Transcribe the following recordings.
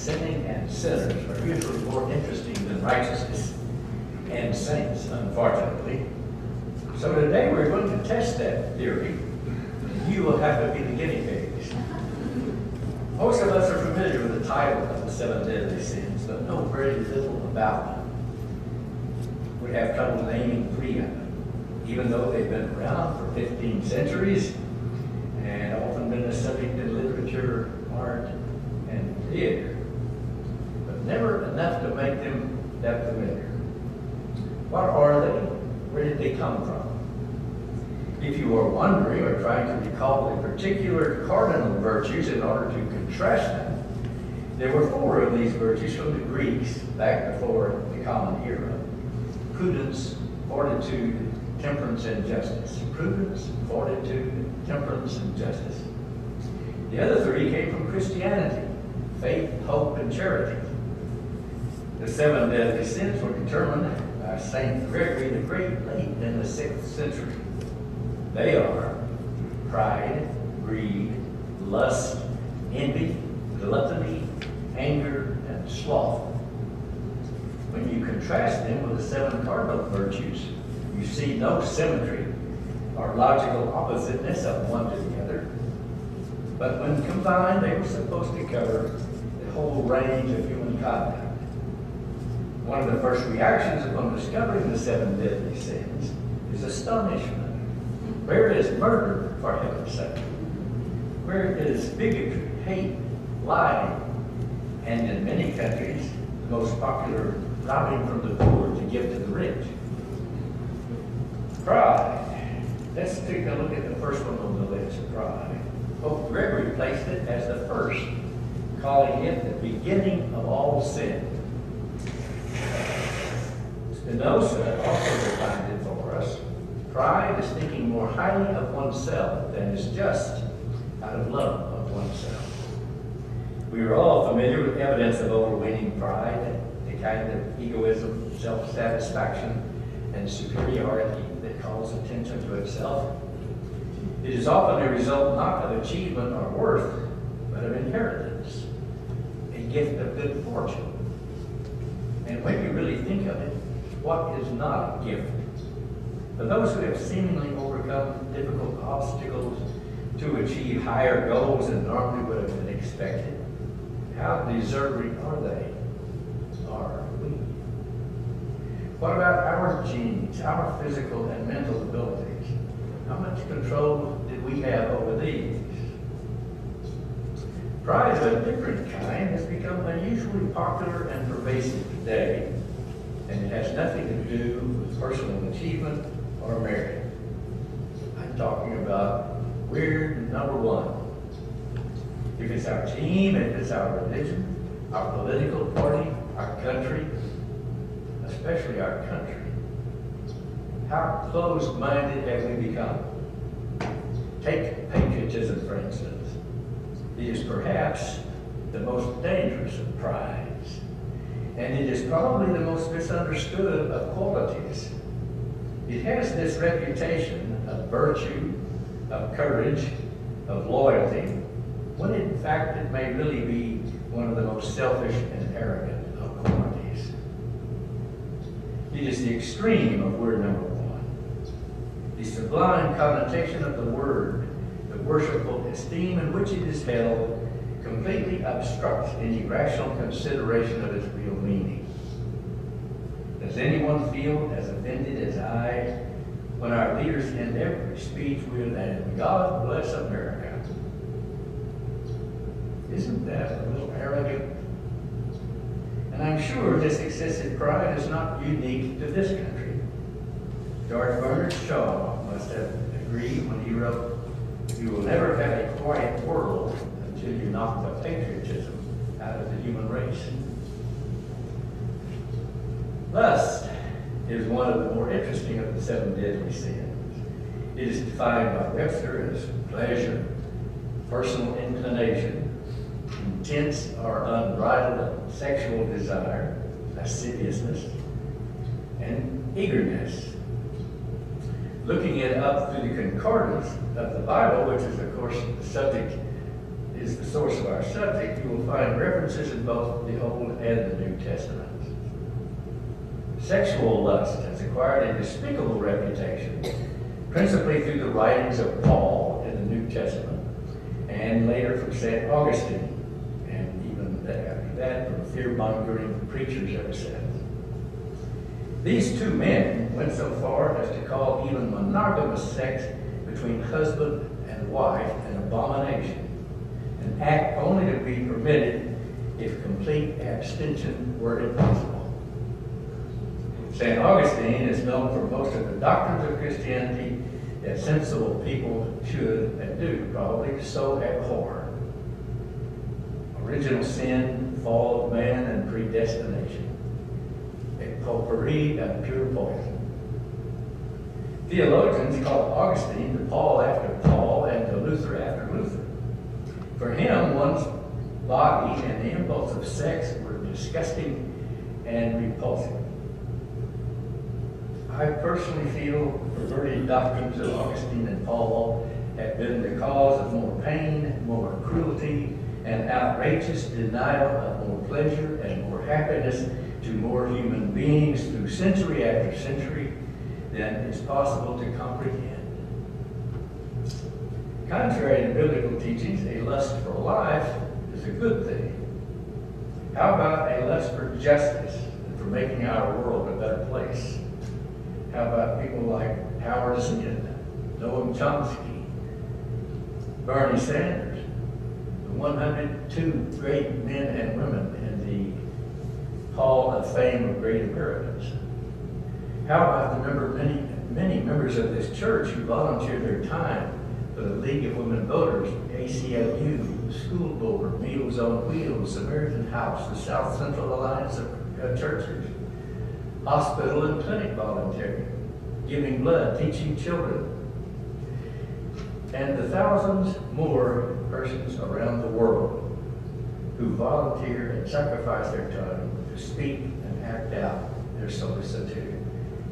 sinning and sinners are usually more interesting than righteousness and saints, unfortunately. So today we're going to test that theory. You will have to be the guinea pigs. Most of us are familiar with the title of the 7 deadly sins, but know very little about them. We have trouble naming 3 of them, even though they've been around for 15 centuries and often been a subject in literature, art, and theater, but never enough to make them that familiar. What are they? Where did they come from? If you are wondering or trying to recall the particular cardinal virtues in order to contrast them, there were 4 of these virtues from the Greeks back before the Common Era: prudence, fortitude, temperance, and justice. Prudence, fortitude, temperance, and justice. The other 3 came from Christianity: faith, hope, and charity. The 7 deadly sins were determined by Saint Gregory the Great late in the 6th century. They are pride, greed, lust, envy, gluttony, anger, and sloth. When you contrast them with the 7 cardinal virtues, you see no symmetry or logical oppositeness of one to the other. But when combined, they were supposed to cover the whole range of human conduct. One of the first reactions upon discovering the 7 deadly sins is astonishment. Where is murder, for heaven's sake? Where is bigotry, hate, lying, and in many countries, the most popular, robbing from the poor to give to the rich? Pride. Let's take a look at the first one on the list, pride. Pope Gregory placed it as the first, calling it the beginning of all sin. Spinoza also defined it for us. Pride is thinking more highly of oneself than is just out of love of oneself. We are all familiar with evidence of overweening pride, the kind of egoism, self-satisfaction, and superiority that calls attention to itself. It is often a result not of achievement or worth, but of inheritance, a gift of good fortune. And when you really think of it, what is not a gift? For those who have seemingly overcome difficult obstacles to achieve higher goals than normally would have been expected, how deserving are they? Are we? What about our genes, our physical and mental abilities? How much control did we have over these? Pride of a different kind has become unusually popular and pervasive today, and it has nothing to do with personal achievement or merit. I'm talking about weird number 1. If it's our team, if it's our religion, our political party, our country, especially our country, how closed-minded have we become? Take patriotism, for instance. It is perhaps the most dangerous of prides, and it is probably the most misunderstood of qualities. It has this reputation of virtue, of courage, of loyalty, when in fact it may really be one of the most selfish and arrogant of qualities. It is the extreme of word number 1. The sublime connotation of the word, the worshipful esteem in which it is held, completely obstructs any rational consideration of its real meaning. Does anyone feel as offended as I when our leaders end every speech with, "And God bless America"? Isn't that a little arrogant? And I'm sure this excessive pride is not unique to this country. George Bernard Shaw must have agreed when he wrote, "You will never have a quiet world until you knock the patriotism out of the human race." Lust is one of the more interesting of the 7 deadly sins. It is defined by Webster as pleasure, personal inclination, intense or unbridled sexual desire, lasciviousness, and eagerness. Looking it up through the concordance of the Bible, which is, of course, the subject is the source of our subject, you will find references in both the Old and the New Testament. Sexual lust has acquired a despicable reputation, principally through the writings of Paul in the New Testament, and later from St. Augustine, and even after that from fear-mongering preachers ever since. These two men went so far as to call even monogamous sex between husband and wife an abomination, an act only to be permitted if complete abstention were impossible. St. Augustine is known for most of the doctrines of Christianity that sensible people should and do probably so abhor. Original sin, fall of man, and predestination. A potpourri of pure poison. Theologians call Augustine to Paul after Paul and to Luther after Luther. For him, one's body and the impulse of sex were disgusting and repulsive. I personally feel perverted doctrines of Augustine and Paul have been the cause of more pain, more cruelty, and outrageous denial of more pleasure and more happiness to more human beings through century after century than is possible to comprehend. Contrary to biblical teachings, a lust for life is a good thing. How about a lust for justice and for making our world a better place? How about people like Howard Zinn, Noam Chomsky, Bernie Sanders, the 102 great men and women in the Hall of Fame of Great Americans? How about the many members of this church who volunteer their time for the League of Women Voters, ACLU, the School Board, Meals on Wheels, Samaritan House, the South Central Alliance of Churches, hospital and clinic volunteering, giving blood, teaching children, and the thousands more persons around the world who volunteer and sacrifice their time to speak and act out their solicitude,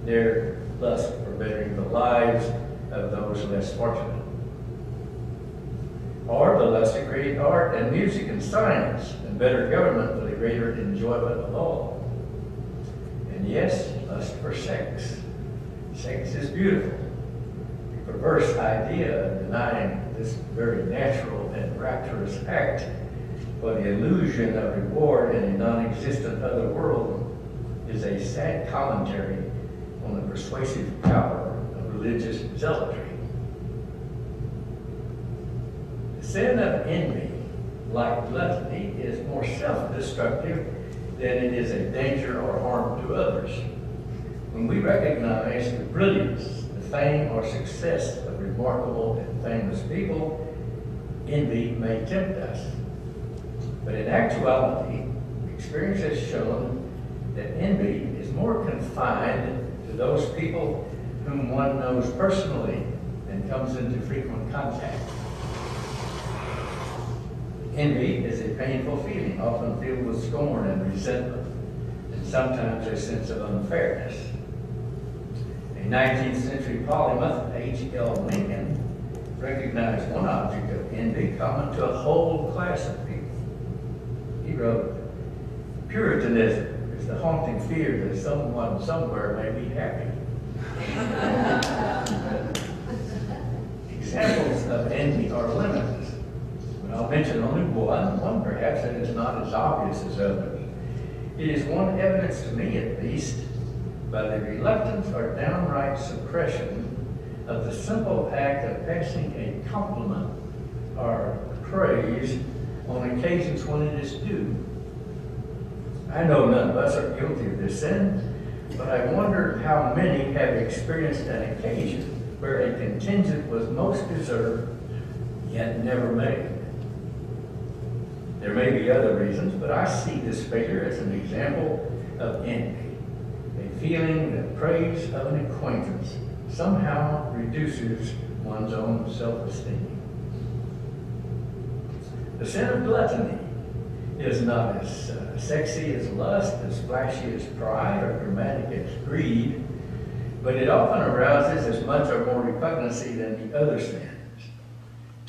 their lust for bettering the lives of those less fortunate. Or the lust to create art and music and science and better government for the greater enjoyment of all. And yes, lust for sex. Sex is beautiful. The perverse idea of denying this very natural and rapturous act for the illusion of reward in a non-existent other world is a sad commentary on the persuasive power of religious zealotry. The sin of envy, like gluttony, is more self-destructive than it is a danger or harm to others. When we recognize the brilliance, the fame, or success of remarkable and famous people, envy may tempt us. But in actuality, experience has shown that envy is more confined to those people whom one knows personally and comes into frequent contact. Envy is a painful feeling, often filled with scorn and resentment, and sometimes a sense of unfairness. A 19th century polymath, H.L. Lincoln, recognized one object of envy common to a whole class of people. He wrote, "Puritanism is the haunting fear that someone somewhere may be happy." Examples of envy are limitless. I'll mention only one perhaps that is not as obvious as others. It is one evidence to me, at least, by the reluctance or downright suppression of the simple act of passing a compliment or praise on occasions when it is due. I know none of us are guilty of this sin, but I wonder how many have experienced an occasion where a contingent was most deserved, yet never made. There may be other reasons, but I see this failure as an example of envy, a feeling that praise of an acquaintance somehow reduces one's own self-esteem. The sin of gluttony is not as sexy as lust, as flashy as pride, or dramatic as greed, but it often arouses as much or more repugnancy than the other sins.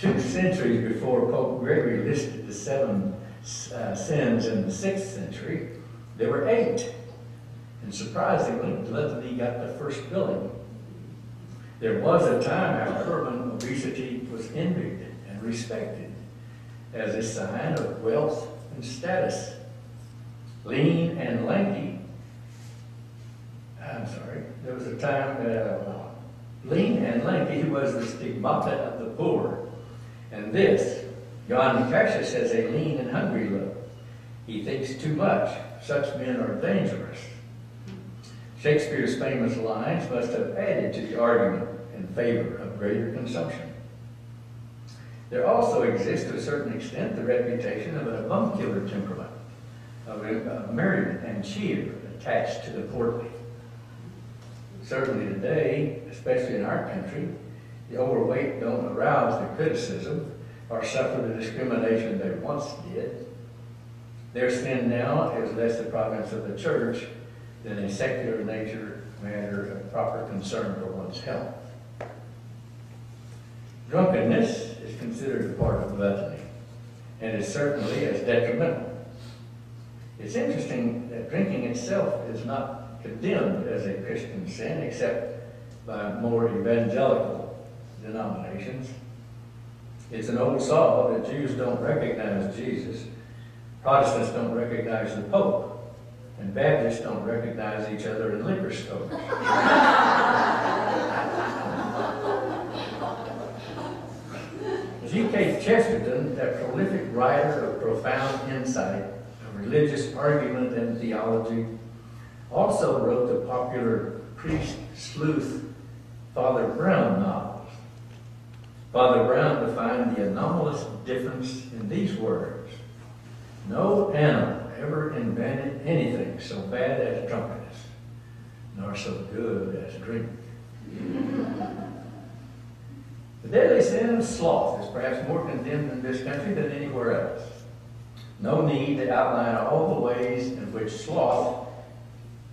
2 centuries before Pope Gregory listed the 7 sins in the 6th century, there were 8. And surprisingly, gluttony got the first billing. There was a time, however, when obesity was envied and respected as a sign of wealth and status. Lean and lanky, there was a time, lean and lanky was the stigmata of the poor. And this, John Cassius has a lean and hungry look. He thinks too much. Such men are dangerous. Shakespeare's famous lines must have added to the argument in favor of greater consumption. There also exists, to a certain extent, the reputation of an avuncular temperament, of merriment and cheer attached to the portly. Certainly today, especially in our country, the overweight don't arouse the criticism or suffer the discrimination they once did. Their sin now is less the province of the church than a secular matter of proper concern for one's health. Drunkenness is considered a part of gluttony and is certainly as detrimental. It's interesting that drinking itself is not condemned as a Christian sin except by more evangelical denominations. It's an old saw that Jews don't recognize Jesus, Protestants don't recognize the Pope, and Baptists don't recognize each other in liquor stores. G.K. Chesterton, that prolific writer of profound insight, of religious argument and theology, also wrote the popular priest sleuth Father Brown novels. Father Brown defined the anomalous difference in these words: no animal ever invented anything so bad as drunkenness, nor so good as drink. The deadly sin of sloth is perhaps more condemned in this country than anywhere else. No need to outline all the ways in which sloth,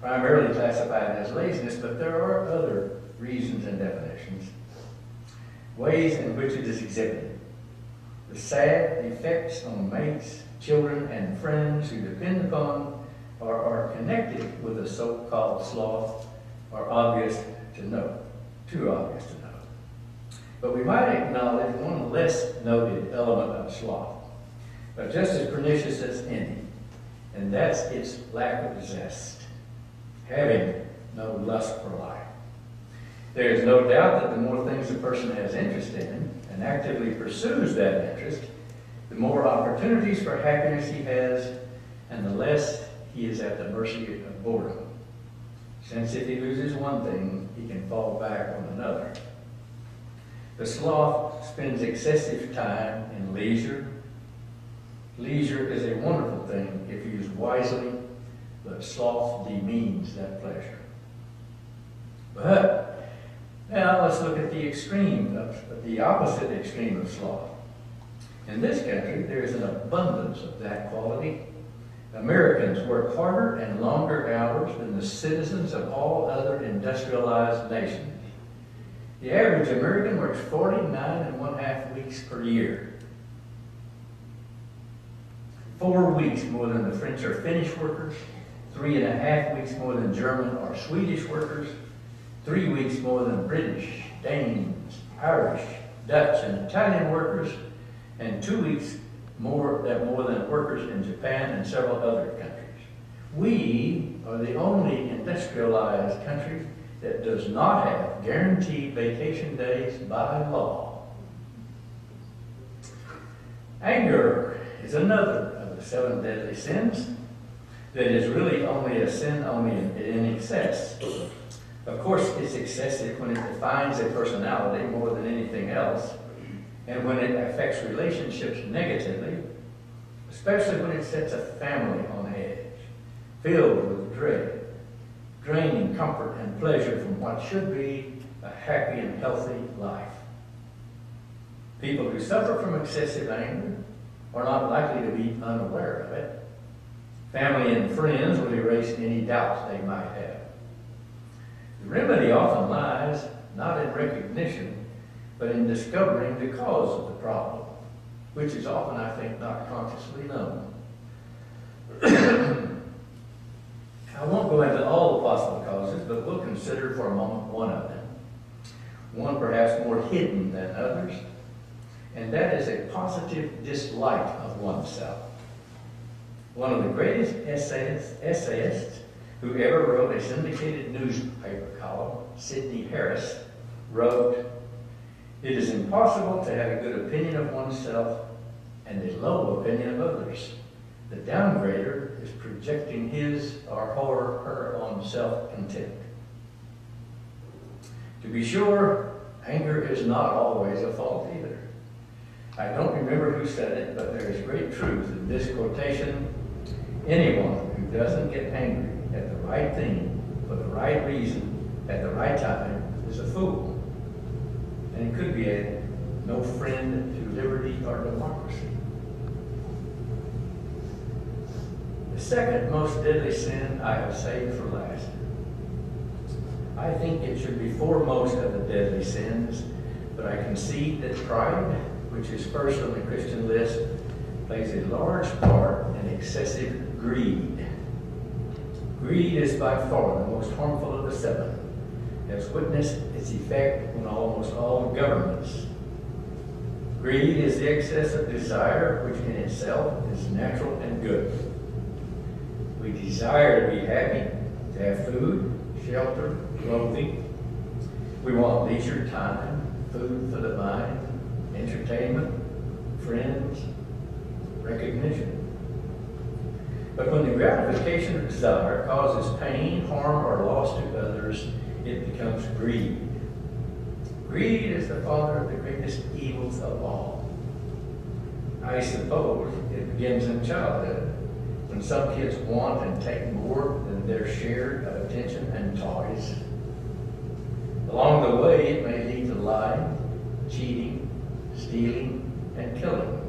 primarily classified as laziness, but there are other reasons and definitions, ways in which it is exhibited. The sad effects on mates, children, and friends who depend upon or are connected with the so-called sloth are obvious to know, too obvious to know. But we might acknowledge one less noted element of sloth, but just as pernicious as any, and that's its lack of zest, having no lust for life. There is no doubt that the more things a person has interest in and actively pursues that interest, the more opportunities for happiness he has, and the less he is at the mercy of boredom. Since if he loses one thing, he can fall back on another. The sloth spends excessive time in leisure. Leisure is a wonderful thing if used wisely, but sloth demeans that pleasure. But now let's look at the extreme, the opposite extreme of sloth. In this country, there is an abundance of that quality. Americans work harder and longer hours than the citizens of all other industrialized nations. The average American works 49.5 weeks per year. 4 weeks more than the French or Finnish workers, 3.5 weeks more than German or Swedish workers, 3 weeks more than British, Danes, Irish, Dutch, and Italian workers, and 2 weeks more than workers in Japan and several other countries. We are the only industrialized country that does not have guaranteed vacation days by law. Anger is another of the 7 deadly sins that is really only a sin in excess. Of course, it's excessive when it defines a personality more than anything else, and when it affects relationships negatively, especially when it sets a family on edge, filled with dread, draining comfort and pleasure from what should be a happy and healthy life. People who suffer from excessive anger are not likely to be unaware of it. Family and friends will erase any doubts they might have. The remedy often lies not in recognition, but in discovering the cause of the problem, which is often, I think, not consciously known. I won't go into all the possible causes, but we'll consider for a moment one of them. One perhaps more hidden than others, and that is a positive dislike of oneself. One of the greatest essayists who ever wrote a syndicated newspaper column, Sidney Harris, wrote, "It is impossible to have a good opinion of oneself and a low opinion of others. The downgrader is projecting his or her own self-contempt." To be sure, anger is not always a fault either. I don't remember who said it, but there is great truth in this quotation. Anyone who doesn't get angry at the right thing for the right reason at the right time is a fool. And it could be no friend to liberty or democracy. The second most deadly sin I have saved for last. I think it should be foremost of the deadly sins, but I concede that pride, which is first on the Christian list, plays a large part in excessive greed. Greed is by far the most harmful of the seven, as witnessed its effect on almost all governments. Greed is the excess of desire, which in itself is natural and good. We desire to be happy, to have food, shelter, clothing. We want leisure time, food for the mind, entertainment, friends, recognition. But when the gratification of desire causes pain, harm, or loss to others, it becomes greed. Greed is the father of the greatest evils of all. I suppose it begins in childhood, when some kids want and take more than their share of attention and toys. Along the way, it may lead to lying, cheating, stealing, and killing,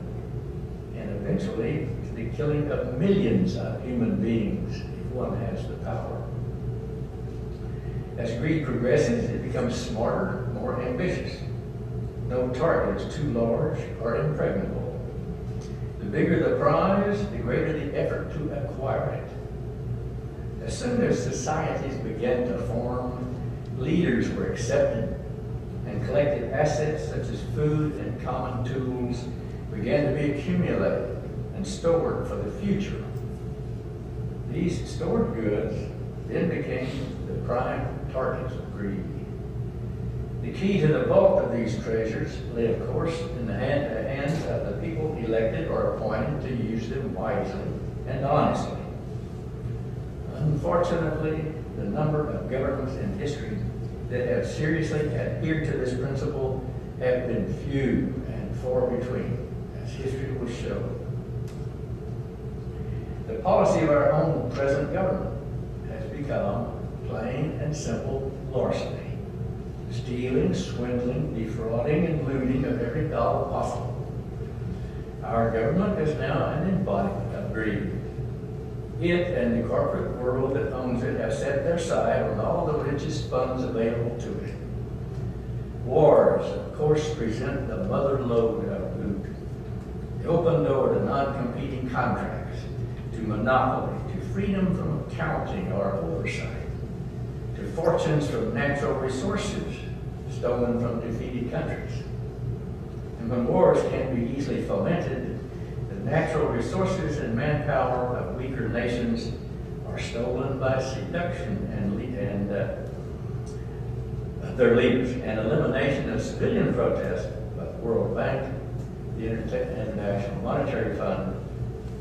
and eventually to the killing of millions of human beings if one has the power. As greed progresses, it becomes smarter, more ambitious. No target is too large or impregnable. The bigger the prize, the greater the effort to acquire it. As soon as societies began to form, leaders were accepted, and collective assets such as food and common tools began to be accumulated and stored for the future. These stored goods then became the prime targets of greed. The key to the bulk of these treasures lay, of course, in the hands of the people elected or appointed to use them wisely and honestly. Unfortunately, the number of governments in history that have seriously adhered to this principle have been few and far between, as history will show. The policy of our own present government has become plain and simple larceny. Stealing, swindling, defrauding, and looting of every dollar possible. Our government is now an embodiment of greed. It and the corporate world that owns it have set their side on all the richest funds available to it. Wars, of course, present the mother lode of loot. The open door to non-competing contracts, to monopoly, to freedom from accounting or oversight, to fortunes from natural resources stolen from defeated countries. And when wars can be easily fomented, the natural resources and manpower of weaker nations are stolen by seduction and their leaders, and elimination of civilian protests by the World Bank, the International Monetary Fund,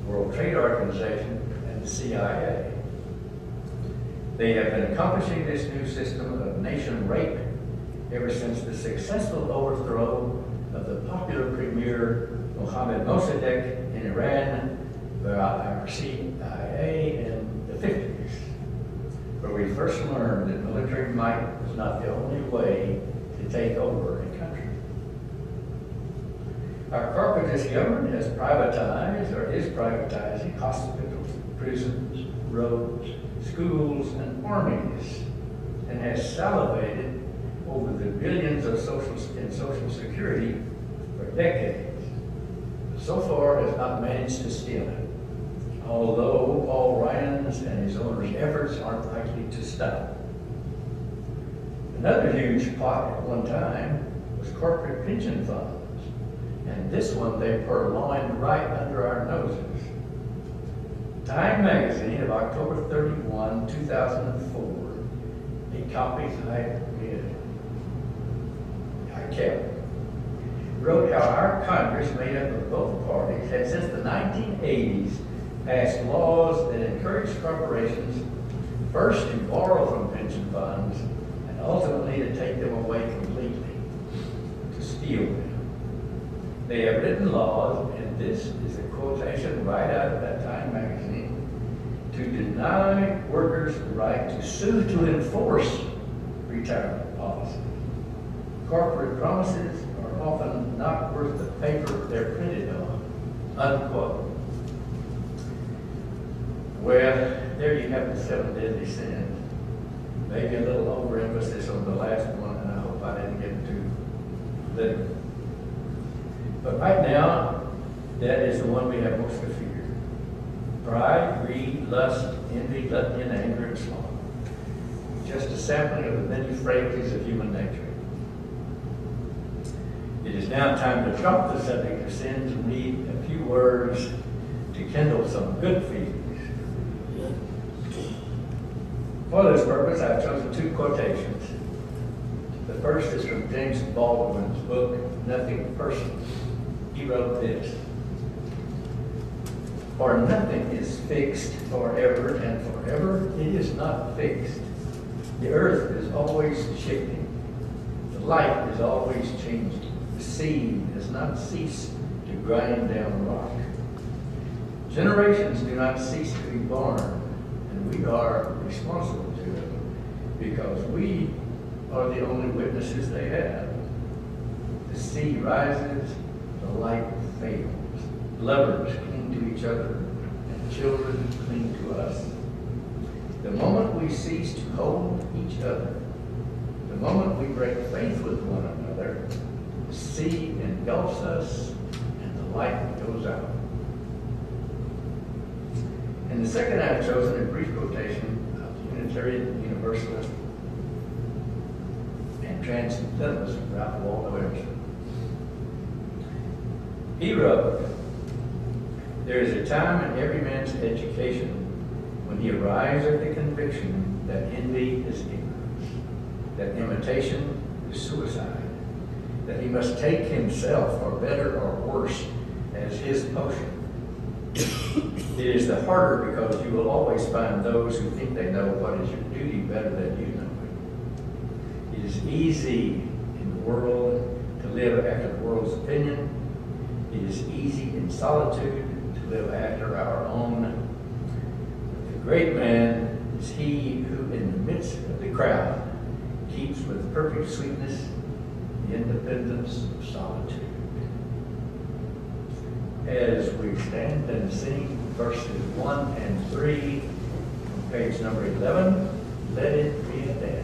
World Trade Organization, and the CIA. They have been accomplishing this new system of nation rape ever since the successful overthrow of the popular premier Mohammad Mossadegh in Iran by our CIA in the 50s, where we first learned that military might was not the only way to take over a country. Our corporatist government has privatized or is privatizing hospitals, prisons, roads, schools, and armies, and has salivated over the billions of social in Social Security for decades. So far has not managed to steal it, although Paul Ryan's and his owner's efforts aren't likely to stop. Another huge pot at one time was corporate pension funds, and this one they purloined right under our noses. Time magazine of October 31, 2004, a copy I kept, wrote how our Congress, made up of both parties, had since the 1980s passed laws that encouraged corporations first to borrow from pension funds and ultimately to take them away completely, to steal them. They have written laws, and this is a quotation right out of that Time magazine, to deny workers the right to sue to enforce retirement policies. Corporate promises are often not worth the paper they're printed on, unquote. Well, there you have the 7 deadly sins. Maybe a little overemphasis on the last one, and I hope I didn't get too literal. But right now, that is the one we have most to fear. Pride, greed, lust, envy, gluttony, and anger, and sloth. Just a sampling of the many frailties of human nature. It is now time to drop the subject of sins and read a few words to kindle some good feelings. For this purpose, I've chosen 2 quotations. The first is from James Baldwin's book, Nothing Personal. He wrote this: "For nothing is fixed forever, and forever it is not fixed. The earth is always shifting. The light is always changing. The sea does not cease to grind down rock. Generations do not cease to be born, and we are responsible to them because we are the only witnesses they have. The sea rises, the light fails. Lovers cling to each other, and children cling to us. The moment we cease to hold each other, the moment we break faith with one another, the sea engulfs us, and the light goes out." And the second I've chosen, a brief quotation of Unitarian Universalist and Transcendentalist Ralph Waldo Emerson. He wrote, "There is a time in every man's education when he arrives at the conviction that envy is ignorance, that imitation is suicide, that he must take himself, for better or worse, as his potion. It is the harder because you will always find those who think they know what is your duty better than you know it. It is easy in the world to live after the world's opinion. It is easy in solitude to live after our own. But the great man is he who, in the midst of the crowd, keeps with perfect sweetness the independence of solitude." As we stand and sing verses 1 and 3 on page number 11, let it be a day.